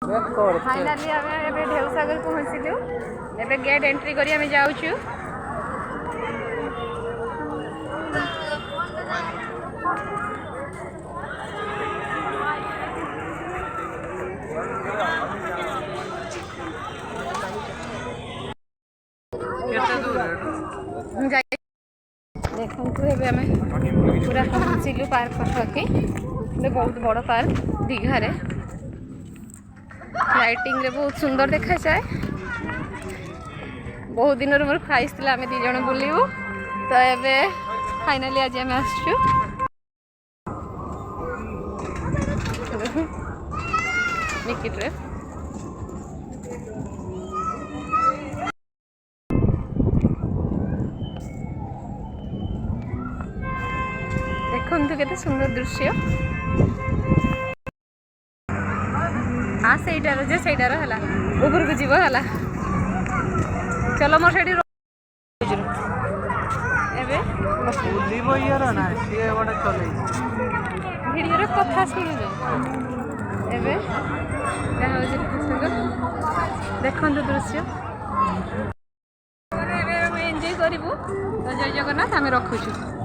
Finally आम ढेउसागर पहुँचलु एबे gate entry करी आम जाऊँ देखु पूरा पहुँचलु पार्क पाखी बहुत बड़ पार्क दीघार लाइटिंग रे बहुत सुंदर देखा जाए बहुत दिन मोर ख्वाहिश थी आम दी जन बुलू तो ये फाइनाली आज आम आसचु मिकी ट्रिप देखु केते सुंदर दृश्य हाँ सहीटार जे सहीटार है ऊपर को जीव है चलो मोर से भिडियो कथा शुणु देखु दृश्य एंजॉय करूँ तो जय जगन्नाथ आम रखुचु।